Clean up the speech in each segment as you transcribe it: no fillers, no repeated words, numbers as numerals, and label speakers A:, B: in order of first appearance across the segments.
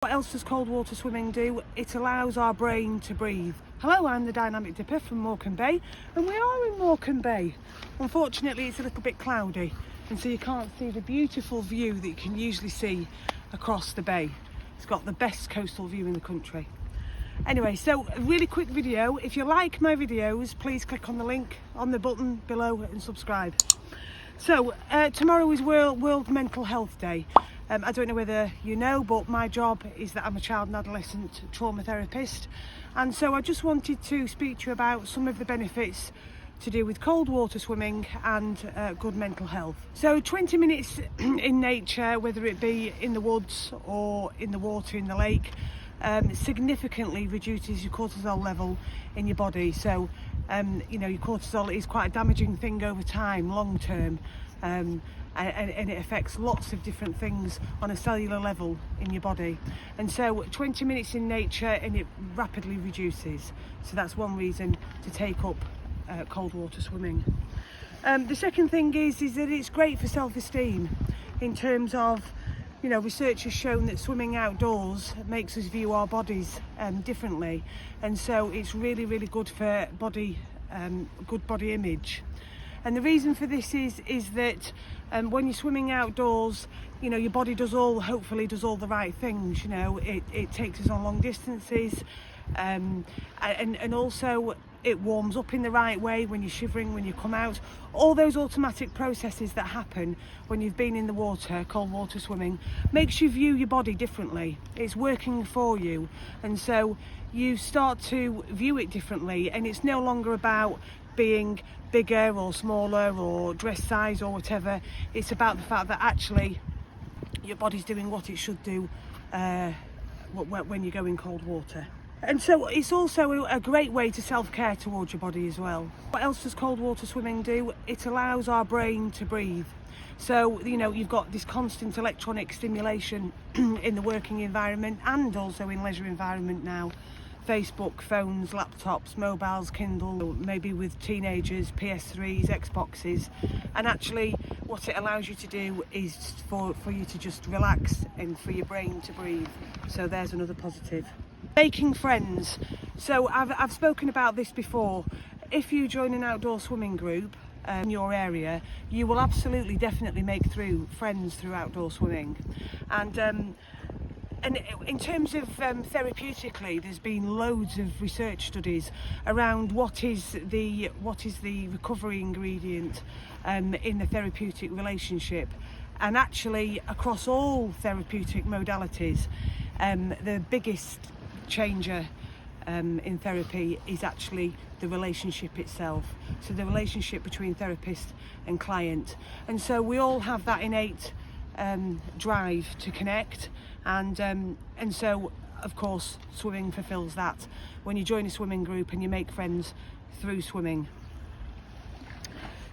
A: What else does cold water swimming do? It allows our brain to breathe. Hello, I'm the Dynamic Dipper from Morecambe Bay, and we are in Morecambe Bay. Unfortunately, it's a little bit cloudy, and so you can't see the beautiful view that you can usually see across the bay. It's got the best coastal view in the country. Anyway, so a really quick video. If you like my videos, please click on the link on the button below and subscribe. So tomorrow is World Mental Health Day. I don't know whether you know, but my job is that I'm a child and adolescent trauma therapist, and so I just wanted to speak to you about some of the benefits to do with cold water swimming and good mental health. So 20 minutes in nature, whether it be in the woods or in the water in the lake, significantly reduces your cortisol level in your body. So you know, your cortisol is quite a damaging thing over time, long term, and it affects lots of different things on a cellular level in your body. And so 20 minutes in nature and it rapidly reduces. So that's one reason to take up cold water swimming. The second thing is that it's great for self-esteem, in terms of, you know, research has shown that swimming outdoors makes us view our bodies differently, and so it's really good for good body image. And the reason for this is that when you're swimming outdoors, you know, your body hopefully does all the right things. You know, it takes us on long distances, and also it warms up in the right way when you're shivering, when you come out. All those automatic processes that happen when you've been in the water, cold water swimming, makes you view your body differently. It's working for you, and so you start to view it differently, and it's no longer about being bigger or smaller or dress size or whatever. It's about the fact that actually your body's doing what it should do when you go in cold water. And so it's also a great way to self-care towards your body as well. What else does cold water swimming do? It allows our brain to breathe. So, you know, you've got this constant electronic stimulation in the working environment and also in leisure environment now. Facebook, phones, laptops, mobiles, Kindle, maybe with teenagers, PS3s, Xboxes. And actually what it allows you to do is for you to just relax and for your brain to breathe. So there's another positive. Making friends. So I've spoken about this before. If you join an outdoor swimming group in your area, you will absolutely definitely make friends through outdoor swimming. And in terms of therapeutically, there's been loads of research studies around what is the recovery ingredient in the therapeutic relationship. And actually across all therapeutic modalities, the biggest changer in therapy is actually the relationship itself. So the relationship between therapist and client. And so we all have that innate drive to connect, and so of course swimming fulfills that. When you join a swimming group and you make friends through swimming.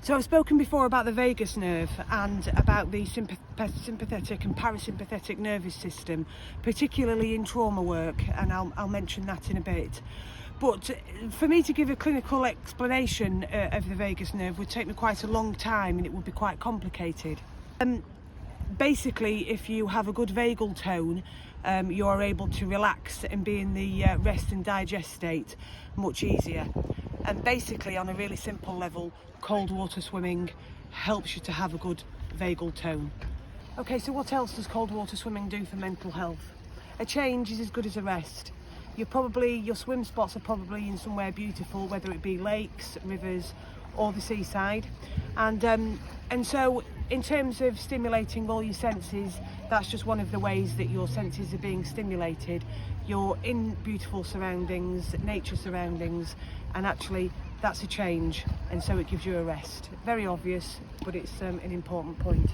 A: So I've spoken before about the vagus nerve and about the sympathetic and parasympathetic nervous system, particularly in trauma work, and I'll mention that in a bit. But for me to give a clinical explanation of the vagus nerve would take me quite a long time, and it would be quite complicated. Basically, if you have a good vagal tone, you are able to relax and be in the rest and digest state much easier. And basically, on a really simple level, cold water swimming helps you to have a good vagal tone. Okay, so what else does cold water swimming do for mental health? A change is as good as a rest. Your swim spots are probably in somewhere beautiful, whether it be lakes, rivers, or the seaside. And so in terms of stimulating all your senses, that's just one of the ways that your senses are being stimulated. You're in beautiful surroundings, nature surroundings, and actually that's a change, and so it gives you a rest. Very obvious, but it's an important point.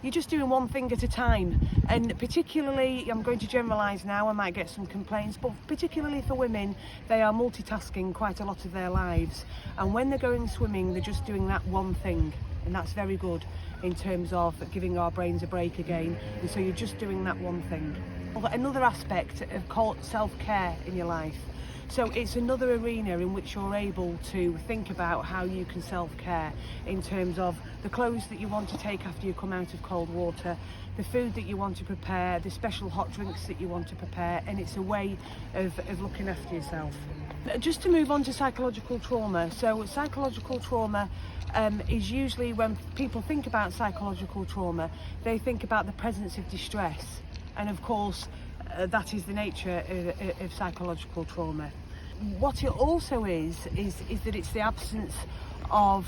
A: You're just doing one thing at a time, and particularly, I'm going to generalise now, I might get some complaints, but particularly for women, they are multitasking quite a lot of their lives, and when they're going swimming, they're just doing that one thing, and that's very good in terms of giving our brains a break again, and so you're just doing that one thing. another aspect of self-care in your life. So it's another arena in which you're able to think about how you can self-care in terms of the clothes that you want to take after you come out of cold water, the food that you want to prepare, the special hot drinks that you want to prepare, and it's a way of looking after yourself. Just to move on to psychological trauma. So psychological trauma is usually, when people think about psychological trauma, they think about the presence of distress. And of course, that is the nature of psychological trauma. What it also is that it's the absence of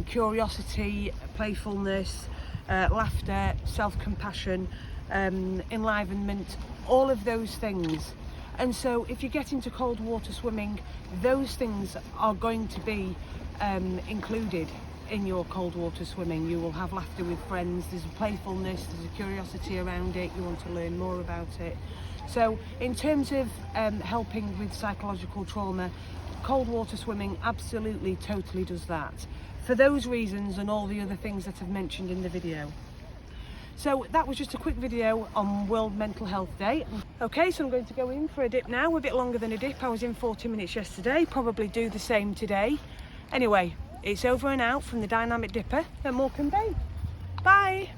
A: curiosity, playfulness, laughter, self-compassion, enlivenment, all of those things. And so if you get into cold water swimming, those things are going to be included in your cold water swimming. You will have laughter with friends, there's a playfulness, there's a curiosity around it, you want to learn more about it. So in terms of helping with psychological trauma, cold water swimming absolutely, totally does that, for those reasons and all the other things that I've mentioned in the video. So that was just a quick video on World Mental Health Day. Okay, so I'm going to go in for a dip now, a bit longer than a dip. I was in 40 minutes yesterday, probably do the same today. Anyway, it's over and out from the Dynamic Dipper at Morecambe Bay. Bye!